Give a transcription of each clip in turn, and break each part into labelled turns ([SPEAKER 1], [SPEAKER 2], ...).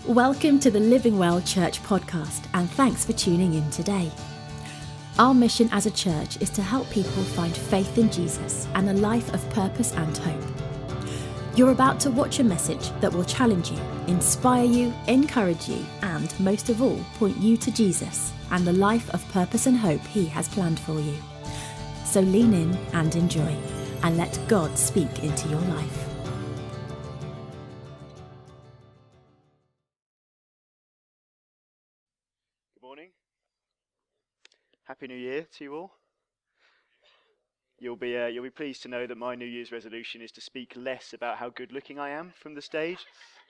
[SPEAKER 1] Welcome to the Living Well Church podcast, and thanks for tuning in today. Our mission as a church is to help people find faith in Jesus and a life of purpose and hope. You're about to watch a message that will challenge you, inspire you, encourage you, and most of all, point you to Jesus and the life of purpose and hope He has planned for you. So lean in and enjoy, and let God speak into your life.
[SPEAKER 2] Happy New Year to you all. You'll be pleased to know that my New Year's resolution is to speak less about how good looking I am from the stage.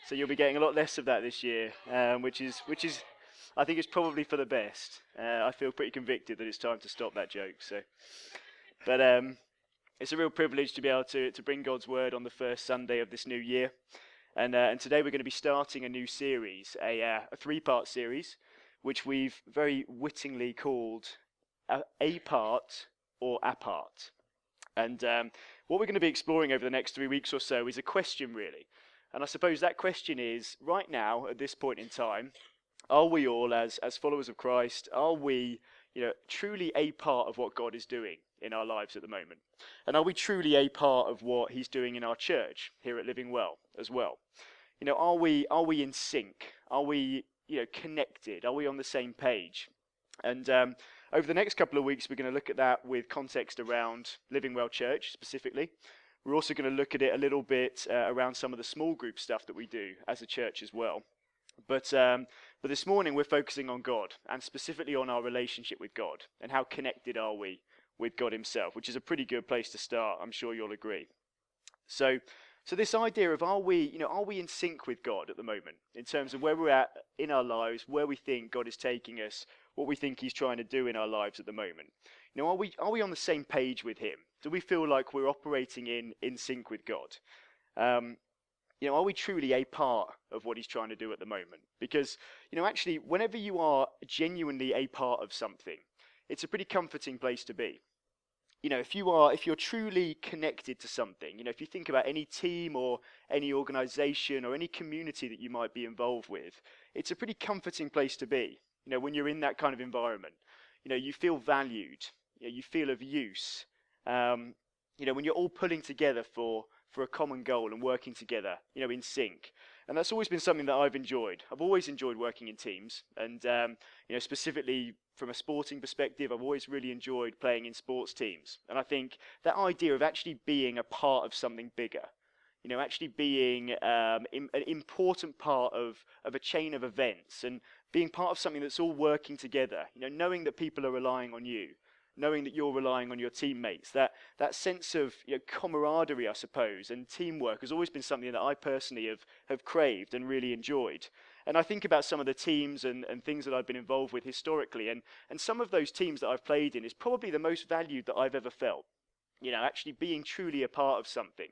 [SPEAKER 2] So you'll be getting a lot less of that this year, which is I think it's probably for the best. I feel pretty convicted that it's time to stop that joke. But it's a real privilege to be able to bring God's word on the first Sunday of this new year. And today we're going to be starting a new series, a 3-part series, which we've very wittingly called a part or apart. And what we're going to be exploring over the next 3 weeks or so is a question, really. And I suppose that question is, right now, at this point in time, are we all, as followers of Christ, are we truly a part of what God is doing in our lives at the moment? And are we truly a part of what He's doing in our church here at Living Well as well? Are we in sync? Are we connected? Are we on the same page? And over the next couple of weeks, we're going to look at that with context around Living Well Church specifically. We're also going to look at it a little bit around some of the small group stuff that we do as a church as well. But this morning, we're focusing on God, and specifically on our relationship with God, and how connected are we with God Himself, which is a pretty good place to start. I'm sure you'll agree. So this idea of are we in sync with God at the moment in terms of where we're at in our lives, where we think God is taking us, what we think He's trying to do in our lives at the moment. Are we on the same page with Him? Do we feel like we're operating in sync with God? Are we truly a part of what He's trying to do at the moment? Because actually, whenever you are genuinely a part of something, it's a pretty comforting place to be. If you're truly connected to something, if you think about any team or any organization or any community that you might be involved with, it's a pretty comforting place to be. When you're in that kind of environment, you feel valued, you feel of use. When you're all pulling together for a common goal and working together, in sync. And that's always been something that I've enjoyed. I've always enjoyed working in teams, and specifically from a sporting perspective, I've always really enjoyed playing in sports teams. And I think that idea of actually being a part of something bigger, actually being an important part of a chain of events, and being part of something that's all working together, knowing that people are relying on you, knowing that you're relying on your teammates, that sense of camaraderie, I suppose, and teamwork has always been something that I personally have craved and really enjoyed. And I think about some of the teams and things that I've been involved with historically, and some of those teams that I've played in is probably the most valued that I've ever felt, actually being truly a part of something.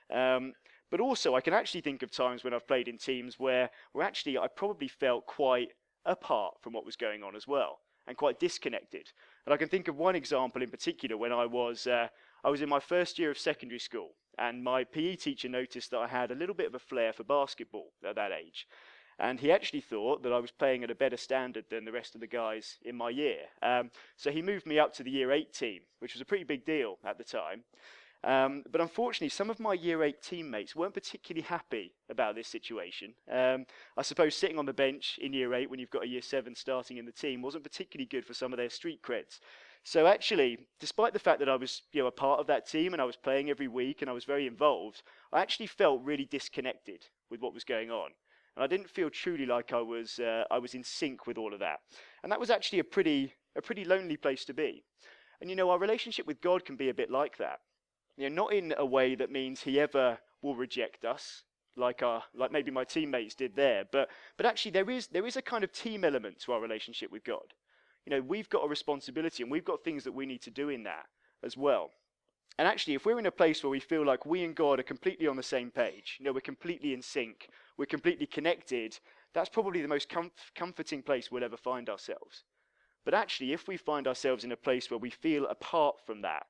[SPEAKER 2] But also, I can actually think of times when I've played in teams where actually I probably felt quite apart from what was going on as well, and quite disconnected. And I can think of one example in particular when I was in my first year of secondary school, and my PE teacher noticed that I had a little bit of a flair for basketball at that age. And he actually thought that I was playing at a better standard than the rest of the guys in my year. So he moved me up to the Year 8 team, which was a pretty big deal at the time. But unfortunately, some of my Year 8 teammates weren't particularly happy about this situation. I suppose sitting on the bench in Year 8 when you've got a Year 7 starting in the team wasn't particularly good for some of their street creds. So actually, despite the fact that I was a part of that team and I was playing every week and I was very involved, I actually felt really disconnected with what was going on. And I didn't feel truly like I was in sync with all of that. And that was actually a pretty lonely place to be. And our relationship with God can be a bit like that. Not in a way that means He ever will reject us, like maybe my teammates did there, but actually there is a kind of team element to our relationship with God. We've got a responsibility and we've got things that we need to do in that as well. And actually, if we're in a place where we feel like we and God are completely on the same page, we're completely in sync, we're completely connected, that's probably the most comforting place we'll ever find ourselves. But actually, if we find ourselves in a place where we feel apart from that,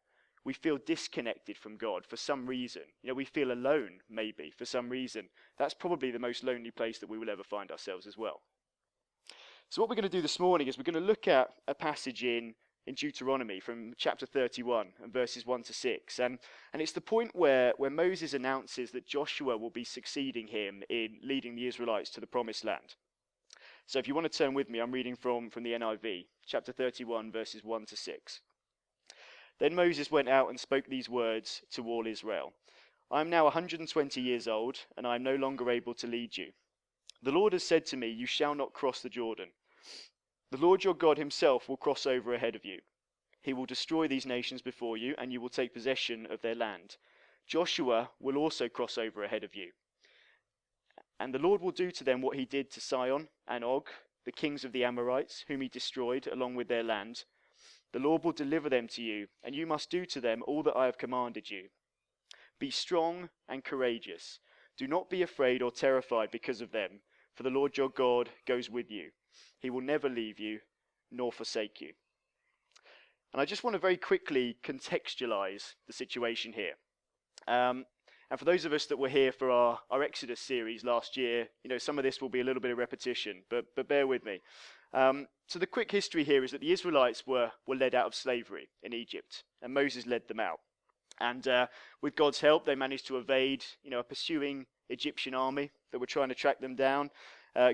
[SPEAKER 2] we feel disconnected from God for some reason. We feel alone, maybe, for some reason. That's probably the most lonely place that we will ever find ourselves as well. So what we're going to do this morning is we're going to look at a passage in Deuteronomy from chapter 31 and verses 1 to 6. And it's the point where Moses announces that Joshua will be succeeding him in leading the Israelites to the promised land. So if you want to turn with me, I'm reading from the NIV, chapter 31, verses 1 to 6. Then Moses went out and spoke these words to all Israel. I am now 120 years old, and I am no longer able to lead you. The Lord has said to me, you shall not cross the Jordan. The Lord your God himself will cross over ahead of you. He will destroy these nations before you, and you will take possession of their land. Joshua will also cross over ahead of you. And the Lord will do to them what he did to Sihon and Og, the kings of the Amorites, whom he destroyed along with their land. The Lord will deliver them to you, and you must do to them all that I have commanded you. Be strong and courageous. Do not be afraid or terrified because of them, for the Lord your God goes with you. He will never leave you nor forsake you. And I just want to very quickly contextualize the situation here. And for those of us that were here for our Exodus series last year, some of this will be a little bit of repetition, but bear with me. So the quick history here is that the Israelites were led out of slavery in Egypt, and Moses led them out. And with God's help, they managed to evade, a pursuing Egyptian army that were trying to track them down.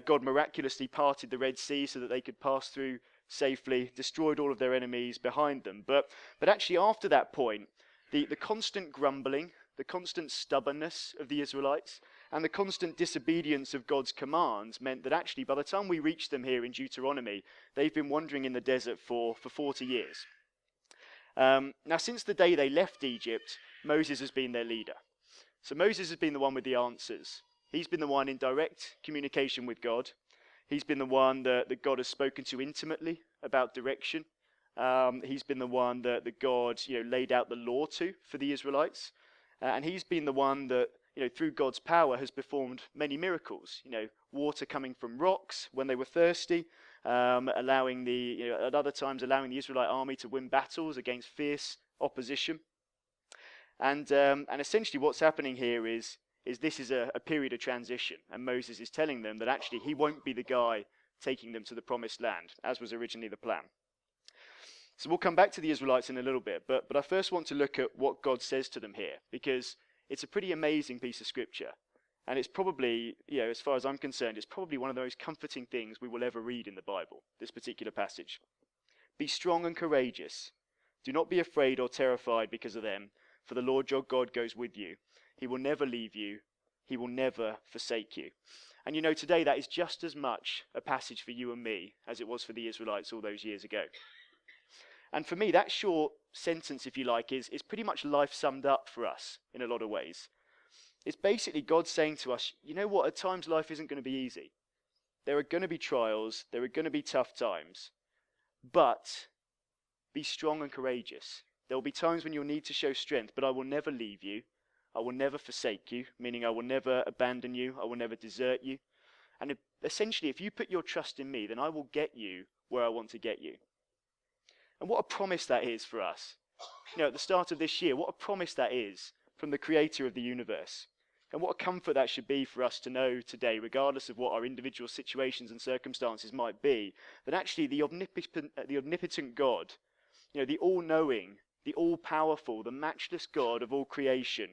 [SPEAKER 2] God miraculously parted the Red Sea so that they could pass through safely, destroyed all of their enemies behind them. But actually after that point, the constant grumbling, the constant stubbornness of the Israelites, and the constant disobedience of God's commands meant that actually by the time we reached them here in Deuteronomy, they've been wandering in the desert for 40 years. Now, since the day they left Egypt, Moses has been their leader. So Moses has been the one with the answers. He's been the one in direct communication with God. He's been the one that God has spoken to intimately about direction. He's been the one that God, laid out the law to for the Israelites. And he's been the one that, through God's power has performed many miracles. Water coming from rocks when they were thirsty, allowing at other times allowing the Israelite army to win battles against fierce opposition. And essentially what's happening here is this is a period of transition, and Moses is telling them that actually he won't be the guy taking them to the promised land, as was originally the plan. So we'll come back to the Israelites in a little bit, but I first want to look at what God says to them here, because it's a pretty amazing piece of scripture, and it's probably, as far as I'm concerned, it's probably one of the most comforting things we will ever read in the Bible, this particular passage. Be strong and courageous. Do not be afraid or terrified because of them, for the Lord your God goes with you. He will never leave you. He will never forsake you. And today that is just as much a passage for you and me as it was for the Israelites all those years ago. And for me, that short sentence, if you like, is pretty much life summed up for us in a lot of ways. It's basically God saying to us, you know what, at times life isn't going to be easy. There are going to be trials, there are going to be tough times, but be strong and courageous. There will be times when you'll need to show strength, but I will never leave you. I will never forsake you, meaning I will never abandon you, I will never desert you. And essentially, if you put your trust in me, then I will get you where I want to get you. And what a promise that is for us. At the start of this year, what a promise that is from the creator of the universe. And what a comfort that should be for us to know today, regardless of what our individual situations and circumstances might be, that actually the omnipotent God, the all-knowing, the all-powerful, the matchless God of all creation,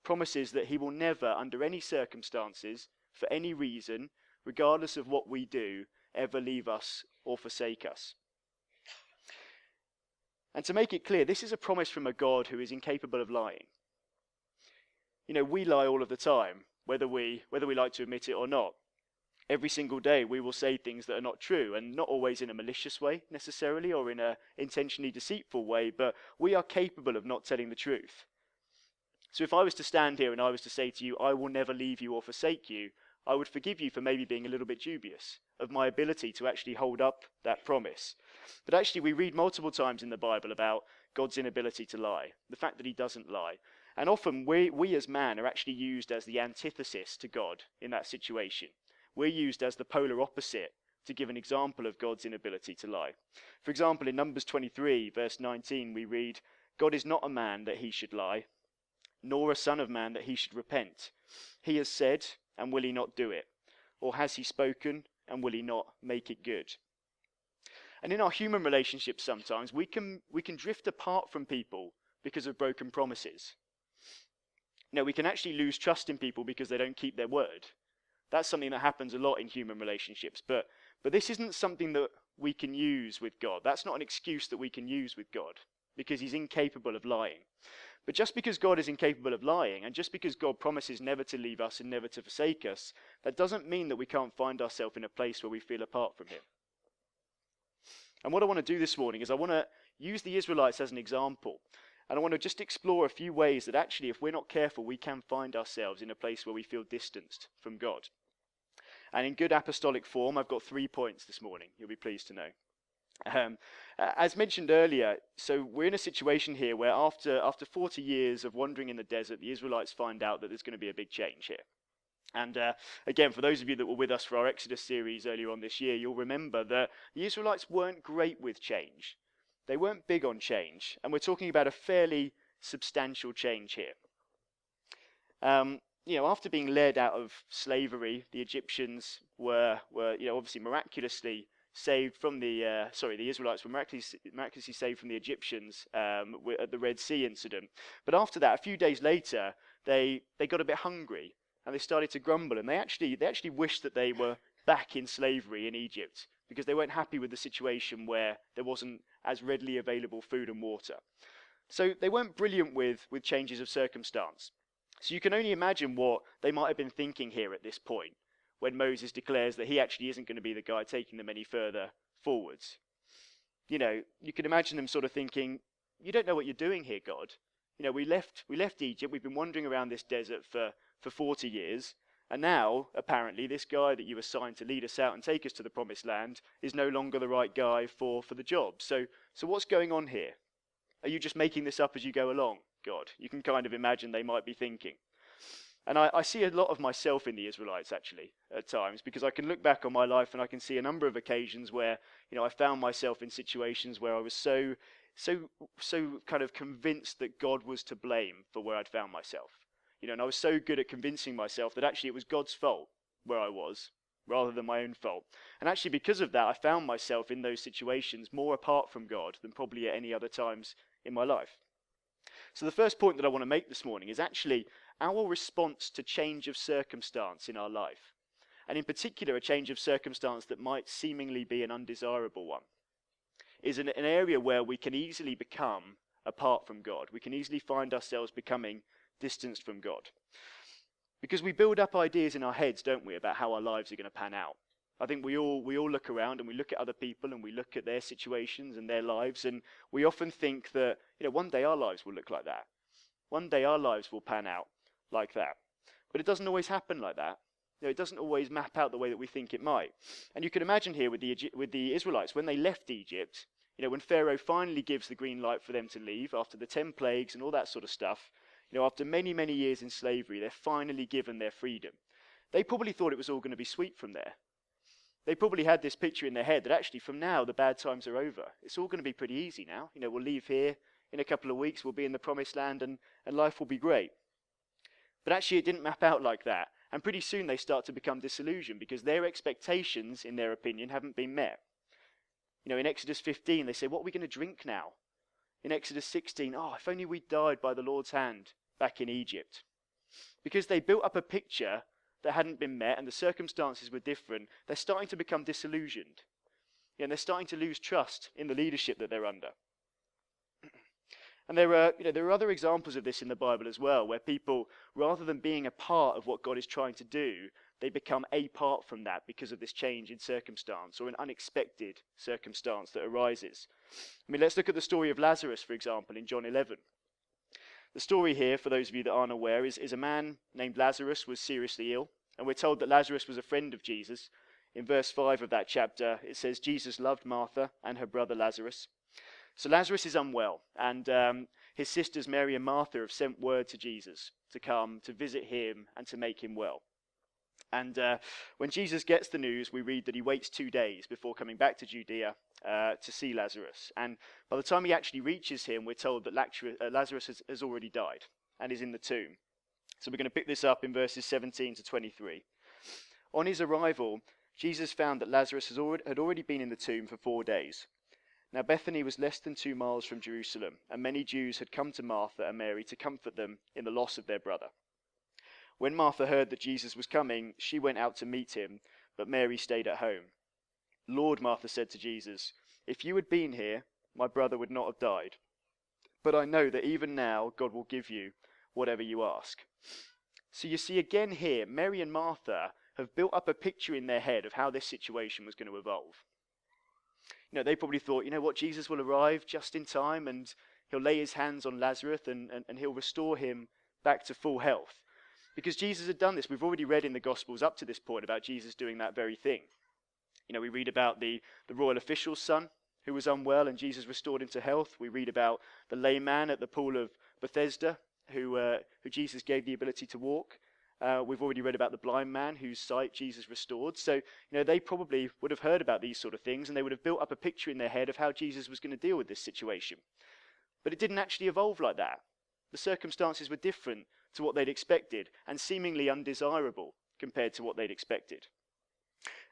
[SPEAKER 2] promises that he will never, under any circumstances, for any reason, regardless of what we do, ever leave us or forsake us. And to make it clear, this is a promise from a God who is incapable of lying. We lie all of the time, whether we like to admit it or not. Every single day we will say things that are not true, and not always in a malicious way necessarily, or in a intentionally deceitful way, but we are capable of not telling the truth. So if I was to stand here and I was to say to you, I will never leave you or forsake you, I would forgive you for maybe being a little bit dubious of my ability to actually hold up that promise. But actually we read multiple times in the Bible about God's inability to lie, the fact that he doesn't lie. And often we as man are actually used as the antithesis to God in that situation. We're used as the polar opposite to give an example of God's inability to lie. For example, in Numbers 23, verse 19, we read, God is not a man that he should lie, nor a son of man that he should repent. He has said, and will he not do it? Or has he spoken, and will he not make it good? And in our human relationships sometimes, we can drift apart from people because of broken promises. We can actually lose trust in people because they don't keep their word. That's something that happens a lot in human relationships. But this isn't something that we can use with God. That's not an excuse that we can use with God, because he's incapable of lying. But just because God is incapable of lying, and just because God promises never to leave us and never to forsake us, that doesn't mean that we can't find ourselves in a place where we feel apart from him. And what I want to do this morning is I want to use the Israelites as an example. And I want to just explore a few ways that actually, if we're not careful, we can find ourselves in a place where we feel distanced from God. And in good apostolic form, I've got 3 points this morning, you'll be pleased to know. As mentioned earlier, so we're in a situation here where after 40 years of wandering in the desert, the Israelites find out that there's going to be a big change here. And again, for those of you that were with us for our Exodus series earlier on this year, you'll remember that the Israelites weren't great with change. They weren't big on change, and we're talking about a fairly substantial change here. After being led out of slavery, the Egyptians were obviously miraculously saved from the Israelites were miraculously saved from the Egyptians at the Red Sea incident. But after that, a few days later, they got a bit hungry and they started to grumble, and they actually wished that they were back in slavery in Egypt, because they weren't happy with the situation where there wasn't as readily available food and water. So they weren't brilliant with changes of circumstance. So you can only imagine what they might have been thinking here at this point, when Moses declares that he actually isn't going to be the guy taking them any further forwards. You can imagine them sort of thinking, you don't know what you're doing here, God. We left Egypt, we've been wandering around this desert for 40 years, and now, apparently, this guy that you assigned to lead us out and take us to the promised land is no longer the right guy for the job. So what's going on here? Are you just making this up as you go along, God? You can kind of imagine they might be thinking. And I see a lot of myself in the Israelites, actually, at times, because I can look back on my life and I can see a number of occasions where, I found myself in situations where I was so kind of convinced that God was to blame for where I'd found myself. And I was so good at convincing myself that actually it was God's fault where I was, rather than my own fault. And actually because of that, I found myself in those situations more apart from God than probably at any other times in my life. So the first point that I want to make this morning is actually our response to change of circumstance in our life. And in particular, a change of circumstance that might seemingly be an undesirable one, is an area where we can easily become apart from God. We can easily find ourselves becoming distanced from God. Because we build up ideas in our heads, don't we, about how our lives are going to pan out. I think we all look around and we look at other people and we look at their situations and their lives, and we often think that, one day our lives will look like that. One day our lives will pan out like that. But it doesn't always happen like that. It doesn't always map out the way that we think it might. And you can imagine here with the Israelites, when they left Egypt, when Pharaoh finally gives the green light for them to leave after the 10 plagues and all that sort of stuff, after many, many years in slavery, they're finally given their freedom. They probably thought it was all going to be sweet from there. They probably had this picture in their head that actually from now the bad times are over. It's all going to be pretty easy now. We'll leave here in a couple of weeks, we'll be in the promised land and life will be great. But actually it didn't map out like that. And pretty soon they start to become disillusioned because their expectations, in their opinion, haven't been met. In Exodus 15, they say, what are we going to drink now? In Exodus 16, if only we died by the Lord's hand back in Egypt. Because they built up a picture that hadn't been met and the circumstances were different, they're starting to become disillusioned. And they're starting to lose trust in the leadership that they're under. And there are other examples of this in the Bible as well, where people, rather than being a part of what God is trying to do, they become apart from that because of this change in circumstance or an unexpected circumstance that arises. Let's look at the story of Lazarus, for example, in John 11. The story here, for those of you that aren't aware, is a man named Lazarus was seriously ill, and we're told that Lazarus was a friend of Jesus. In verse 5 of that chapter, it says, Jesus loved Martha and her brother Lazarus. So Lazarus is unwell, and his sisters Mary and Martha have sent word to Jesus to come to visit him and to make him well. And when Jesus gets the news, we read that he waits 2 days before coming back to Judea to see Lazarus. And by the time he actually reaches him, we're told that Lazarus has already died and is in the tomb. So we're going to pick this up in verses 17 to 23. On his arrival, Jesus found that Lazarus had already been in the tomb for 4 days. Now Bethany was less than 2 miles from Jerusalem, and many Jews had come to Martha and Mary to comfort them in the loss of their brother. When Martha heard that Jesus was coming, she went out to meet him, but Mary stayed at home. "Lord," Martha said to Jesus, "if you had been here, my brother would not have died. But I know that even now God will give you whatever you ask." So you see again here, Mary and Martha have built up a picture in their head of how this situation was going to evolve. They probably thought, Jesus will arrive just in time and he'll lay his hands on Lazarus and he'll restore him back to full health. Because Jesus had done this. We've already read in the Gospels up to this point about Jesus doing that very thing. We read about the royal official's son who was unwell and Jesus restored him to health. We read about the lame man at the pool of Bethesda who Jesus gave the ability to walk. We've already read about the blind man whose sight Jesus restored. So, they probably would have heard about these sort of things and they would have built up a picture in their head of how Jesus was going to deal with this situation. But it didn't actually evolve like that. The circumstances were different to what they'd expected and seemingly undesirable compared to what they'd expected.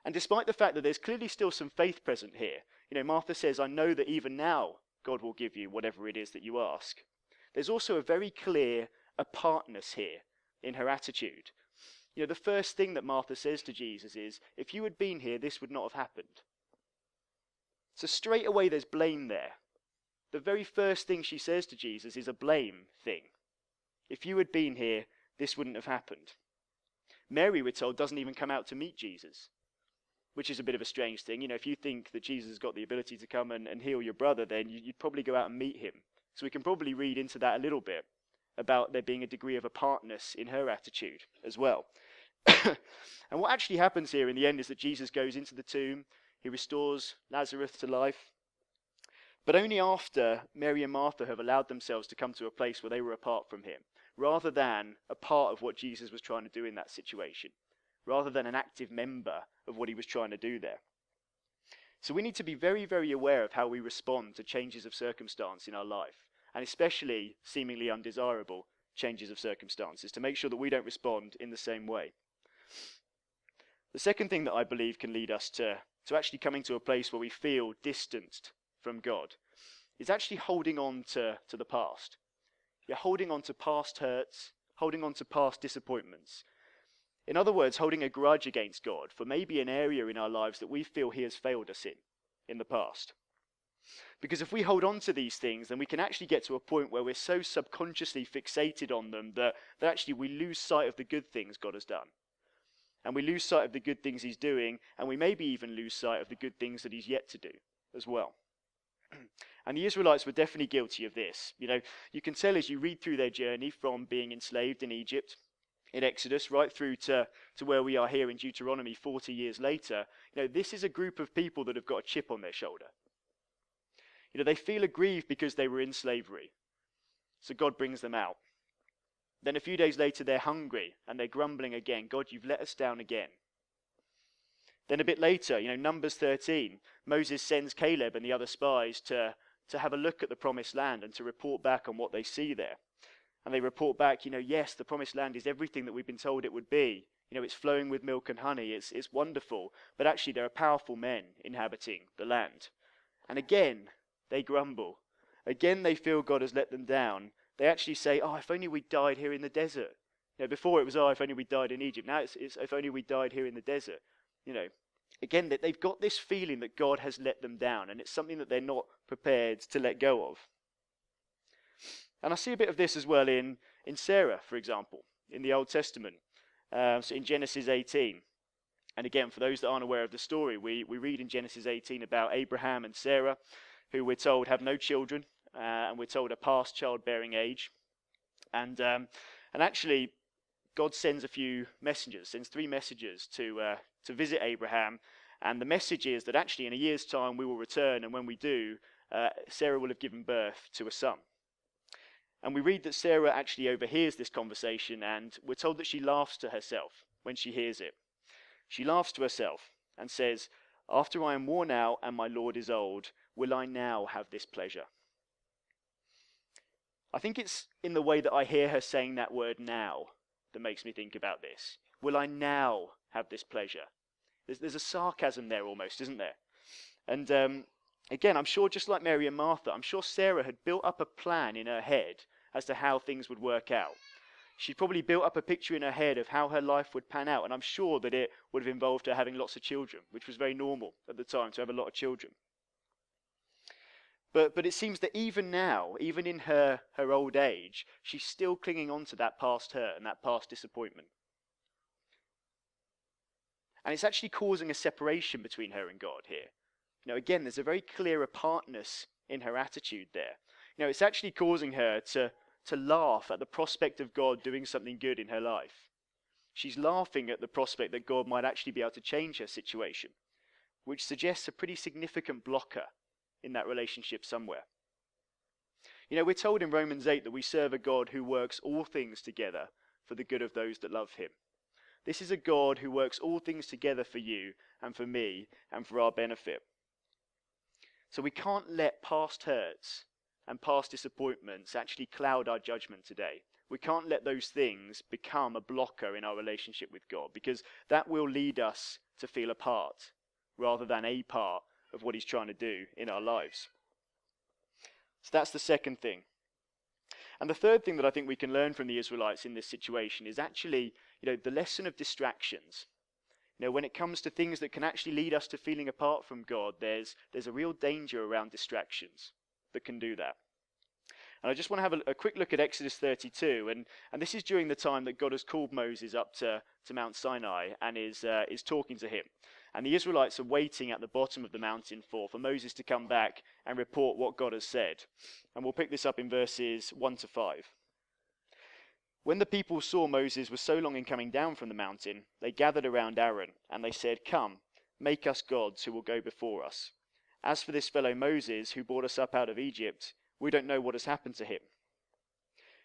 [SPEAKER 2] And despite the fact that there's clearly still some faith present here, Martha says, "I know that even now God will give you whatever it is that you ask." There's also a very clear apartness here in her attitude. The first thing that Martha says to Jesus is, "If you had been here, this would not have happened." So straight away there's blame there. The very first thing she says to Jesus is a blame thing. If you had been here, this wouldn't have happened. Mary, we're told, doesn't even come out to meet Jesus, which is a bit of a strange thing. If you think that Jesus has got the ability to come and heal your brother, then you'd probably go out and meet him. So we can probably read into that a little bit about there being a degree of apartness in her attitude as well. And what actually happens here in the end is that Jesus goes into the tomb, he restores Lazarus to life, but only after Mary and Martha have allowed themselves to come to a place where they were apart from him, rather than a part of what Jesus was trying to do in that situation, rather than an active member of what he was trying to do there. So we need to be very, very aware of how we respond to changes of circumstance in our life, and especially seemingly undesirable changes of circumstances, to make sure that we don't respond in the same way. The second thing that I believe can lead us to actually coming to a place where we feel distanced from God is actually holding on to the past. You're holding on to past hurts, holding on to past disappointments. In other words, holding a grudge against God for maybe an area in our lives that we feel he has failed us in the past. Because if we hold on to these things, then we can actually get to a point where we're so subconsciously fixated on them that actually we lose sight of the good things God has done. And we lose sight of the good things he's doing, and we maybe even lose sight of the good things that he's yet to do as well. And the Israelites were definitely guilty of this. You can tell as you read through their journey from being enslaved in Egypt, in Exodus, right through to where we are here in Deuteronomy 40 years later, this is a group of people that have got a chip on their shoulder. They feel aggrieved because they were in slavery. So God brings them out. Then a few days later, they're hungry and they're grumbling again. "God, you've let us down again." Then a bit later, Numbers 13, Moses sends Caleb and the other spies to have a look at the promised land and to report back on what they see there. And they report back, yes, the promised land is everything that we've been told it would be. It's flowing with milk and honey. It's wonderful. But actually, there are powerful men inhabiting the land. And again, they grumble. Again, they feel God has let them down. They actually say, "Oh, if only we died here in the desert." Before it was, "Oh, if only we died in Egypt." Now it's "if only we died here in the desert." Again, they've got this feeling that God has let them down, and it's something that they're not prepared to let go of. And I see a bit of this as well in Sarah, for example, in the Old Testament. So in Genesis 18. And again, for those that aren't aware of the story, we read in Genesis 18 about Abraham and Sarah, who we're told have no children, and we're told are past childbearing age. And actually, God sends a few messengers, sends 3 messengers to visit Abraham. And the message is that actually in a year's time we will return, and when we do, Sarah will have given birth to a son. And we read that Sarah actually overhears this conversation, and we're told that she laughs to herself when she hears it. She laughs to herself and says, "After I am worn out and my Lord is old, will I now have this pleasure?" I think it's in the way that I hear her saying that word now that makes me think about this. Will I now have this pleasure? There's a sarcasm there almost, isn't there? And again, I'm sure just like Mary and Martha, I'm sure Sarah had built up a plan in her head as to how things would work out. She'd probably built up a picture in her head of how her life would pan out, and I'm sure that it would have involved her having lots of children, which was very normal at the time to have a lot of children. But it seems that even now, even in her old age, she's still clinging on to that past hurt and that past disappointment. And it's actually causing a separation between her and God here. Again, there's a very clear apartness in her attitude there. It's actually causing her to laugh at the prospect of God doing something good in her life. She's laughing at the prospect that God might actually be able to change her situation, which suggests a pretty significant blocker in that relationship somewhere. We're told in Romans 8 that we serve a God who works all things together for the good of those that love him. This is a God who works all things together for you and for me and for our benefit. So we can't let past hurts and past disappointments actually cloud our judgment today. We can't let those things become a blocker in our relationship with God, because that will lead us to feel a part rather than a part of what he's trying to do in our lives. So that's the second thing. And the third thing that I think we can learn from the Israelites in this situation is actually, the lesson of distractions. When it comes to things that can actually lead us to feeling apart from God, there's a real danger around distractions that can do that. And I just want to have a quick look at Exodus 32, and this is during the time that God has called Moses up to Mount Sinai and is talking to him. And the Israelites are waiting at the bottom of the mountain for Moses to come back and report what God has said. And we'll pick this up in verses 1 to 5. When the people saw Moses was so long in coming down from the mountain, they gathered around Aaron, and they said, "Come, make us gods who will go before us. As for this fellow Moses, who brought us up out of Egypt, we don't know what has happened to him."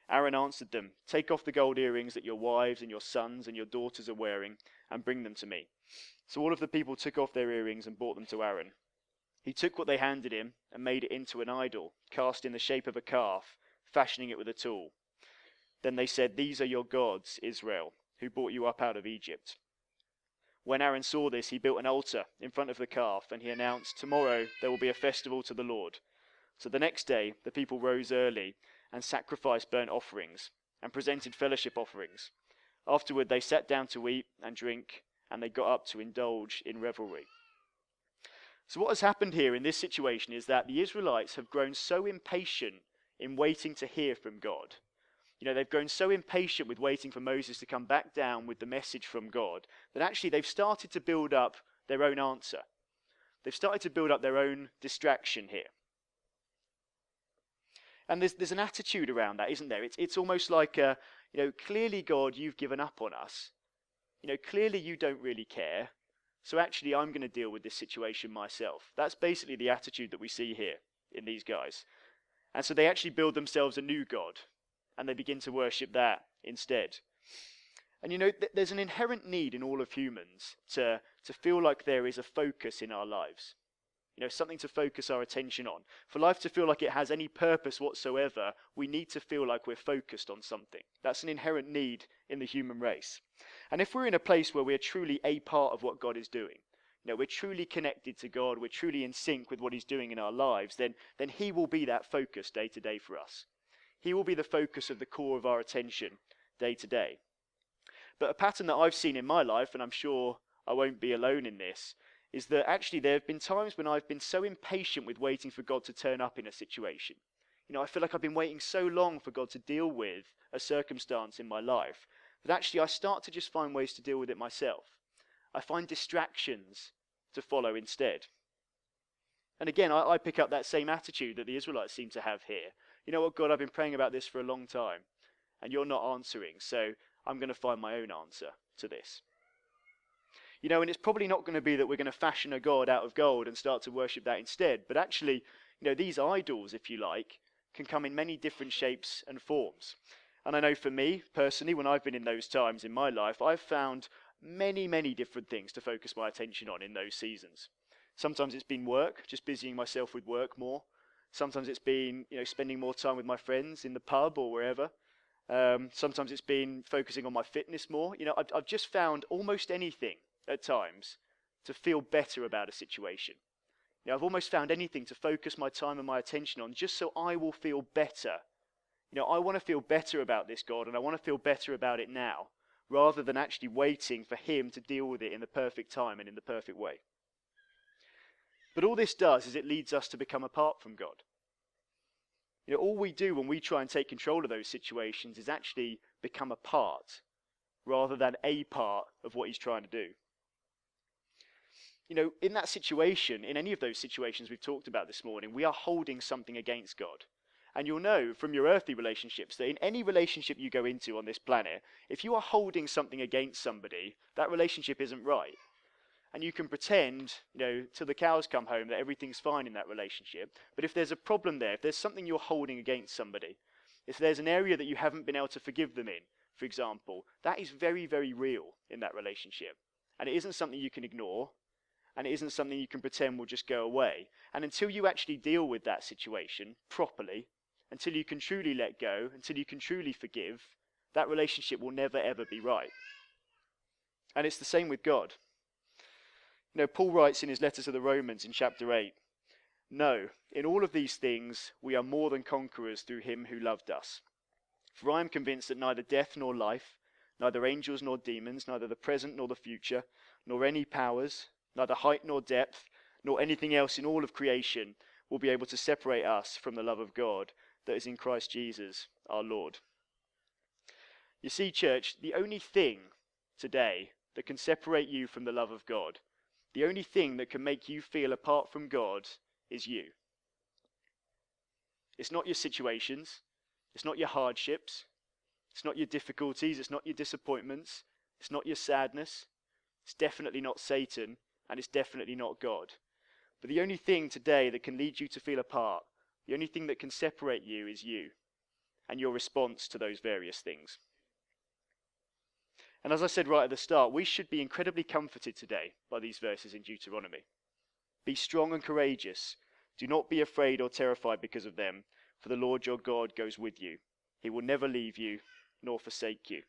[SPEAKER 2] Aaron answered them, "Take off the gold earrings that your wives and your sons and your daughters are wearing, and bring them to me." So all of the people took off their earrings and brought them to Aaron. He took what they handed him and made it into an idol, cast in the shape of a calf, fashioning it with a tool. Then they said, "These are your gods, Israel, who brought you up out of Egypt." When Aaron saw this, he built an altar in front of the calf, and he announced, "Tomorrow there will be a festival to the Lord." So the next day, the people rose early and sacrificed burnt offerings and presented fellowship offerings. Afterward, they sat down to eat and drink, and they got up to indulge in revelry. So what has happened here in this situation is that the Israelites have grown so impatient in waiting to hear from God. They've grown so impatient with waiting for Moses to come back down with the message from God that actually they've started to build up their own answer. They've started to build up their own distraction here. And there's an attitude around that, isn't there? It's almost like, clearly God, you've given up on us. Clearly you don't really care. So actually I'm going to deal with this situation myself. That's basically the attitude that we see here in these guys. And so they actually build themselves a new God, and they begin to worship that instead. And there's an inherent need in all of humans to feel like there is a focus in our lives. Something to focus our attention on. For life to feel like it has any purpose whatsoever, we need to feel like we're focused on something. That's an inherent need in the human race. And if we're in a place where we're truly a part of what God is doing, we're truly connected to God, we're truly in sync with what he's doing in our lives, then he will be that focus day to day for us. He will be the focus of the core of our attention day to day. But a pattern that I've seen in my life, and I'm sure I won't be alone in this, is that actually there have been times when I've been so impatient with waiting for God to turn up in a situation. I feel like I've been waiting so long for God to deal with a circumstance in my life that actually I start to just find ways to deal with it myself. I find distractions to follow instead. And again, I pick up that same attitude that the Israelites seem to have here. You know what, God, I've been praying about this for a long time, and you're not answering, so I'm going to find my own answer to this. And it's probably not going to be that we're going to fashion a god out of gold and start to worship that instead. But actually, these idols, if you like, can come in many different shapes and forms. And I know for me, personally, when I've been in those times in my life, I've found many, many different things to focus my attention on in those seasons. Sometimes it's been work, just busying myself with work more. Sometimes it's been, spending more time with my friends in the pub or wherever. Sometimes it's been focusing on my fitness more. I've just found almost anything at times to feel better about a situation. I've almost found anything to focus my time and my attention on just so I will feel better. I want to feel better about this, God, and I want to feel better about it now, rather than actually waiting for him to deal with it in the perfect time and in the perfect way. But all this does is it leads us to become apart from God. All we do when we try and take control of those situations is actually become a part, rather than a part of what he's trying to do. In that situation, in any of those situations we've talked about this morning, we are holding something against God. And you'll know from your earthly relationships that in any relationship you go into on this planet, if you are holding something against somebody, that relationship isn't right. And you can pretend, till the cows come home, that everything's fine in that relationship. But if there's a problem there, if there's something you're holding against somebody, if there's an area that you haven't been able to forgive them in, for example, that is very, very real in that relationship. And it isn't something you can ignore. And it isn't something you can pretend will just go away. And until you actually deal with that situation properly, until you can truly let go, until you can truly forgive, that relationship will never ever be right. And it's the same with God. Paul writes in his letter to the Romans in chapter 8, "No, in all of these things we are more than conquerors through him who loved us. For I am convinced that neither death nor life, neither angels nor demons, neither the present nor the future, nor any powers, neither height nor depth, nor anything else in all of creation will be able to separate us from the love of God that is in Christ Jesus our Lord." You see, church, the only thing today that can separate you from the love of God, the only thing that can make you feel apart from God, is you. It's not your situations, it's not your hardships, it's not your difficulties, it's not your disappointments, it's not your sadness, it's definitely not Satan, and it's definitely not God. But the only thing today that can lead you to feel apart, the only thing that can separate you is you and your response to those various things. And as I said right at the start, we should be incredibly comforted today by these verses in Deuteronomy. Be strong and courageous. Do not be afraid or terrified because of them, for the Lord your God goes with you. He will never leave you nor forsake you.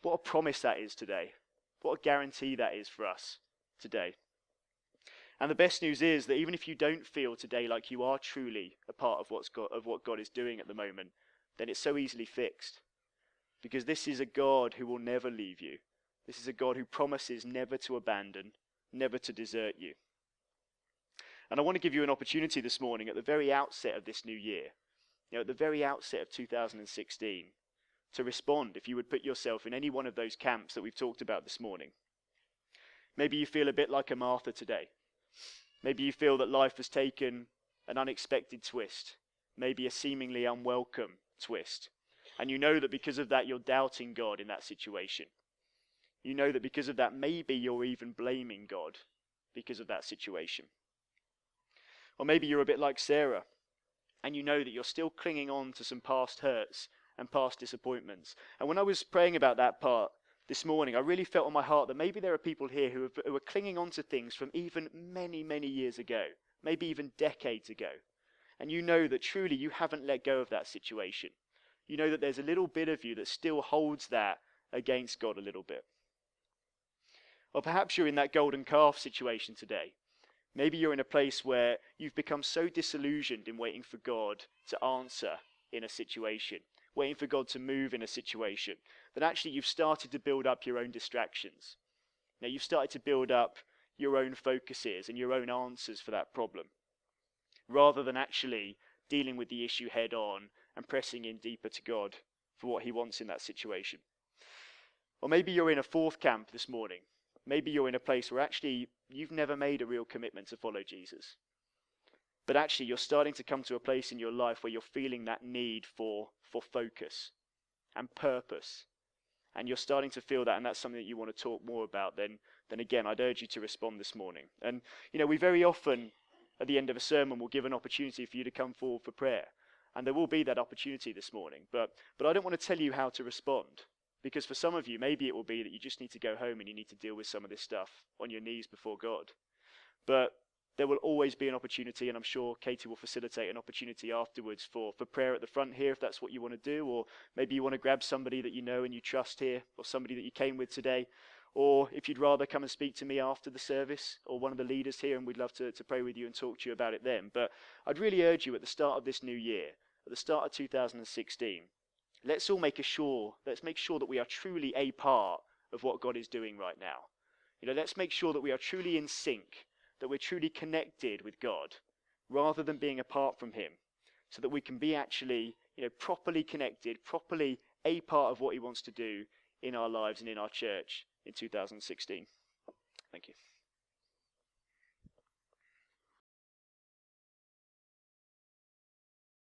[SPEAKER 2] What a promise that is today. What a guarantee that is for us today. And the best news is that even if you don't feel today like you are truly a part of what God is doing at the moment, then it's so easily fixed. Because this is a God who will never leave you. This is a God who promises never to abandon, never to desert you. And I want to give you an opportunity this morning at the very outset of this new year, at the very outset of 2016, to respond if you would put yourself in any one of those camps that we've talked about this morning. Maybe you feel a bit like a Martha today. Maybe you feel that life has taken an unexpected twist, maybe a seemingly unwelcome twist. And you know that because of that, you're doubting God in that situation. You know that because of that, maybe you're even blaming God because of that situation. Or maybe you're a bit like Sarah, and you know that you're still clinging on to some past hurts and past disappointments. And when I was praying about that part this morning, I really felt on my heart that maybe there are people here who are clinging on to things from even many, many years ago, maybe even decades ago. And you know that truly you haven't let go of that situation. You know that there's a little bit of you that still holds that against God a little bit. Or perhaps you're in that golden calf situation today. Maybe you're in a place where you've become so disillusioned in waiting for God to answer in a situation, waiting for God to move in a situation, that actually you've started to build up your own distractions. Now you've started to build up your own focuses and your own answers for that problem, rather than actually dealing with the issue head on and pressing in deeper to God for what he wants in that situation. Or maybe you're in a fourth camp this morning. Maybe you're in a place where actually you've never made a real commitment to follow Jesus. But actually you're starting to come to a place in your life where you're feeling that need for focus and purpose. And you're starting to feel that, and that's something that you want to talk more about, then again, I'd urge you to respond this morning. And, we very often, at the end of a sermon, will give an opportunity for you to come forward for prayer. And there will be that opportunity this morning. But I don't want to tell you how to respond. Because for some of you, maybe it will be that you just need to go home and you need to deal with some of this stuff on your knees before God. But there will always be an opportunity, and I'm sure Katie will facilitate an opportunity afterwards for prayer at the front here, if that's what you want to do, or maybe you want to grab somebody that you know and you trust here, or somebody that you came with today, or if you'd rather come and speak to me after the service, or one of the leaders here, and we'd love to pray with you and talk to you about it then. But I'd really urge you at the start of this new year, at the start of 2016, let's make sure that we are truly a part of what God is doing right now. Let's make sure that we are truly in sync, that we're truly connected with God, rather than being apart from him, so that we can be actually, properly connected, properly a part of what he wants to do in our lives and in our church in 2016. Thank you.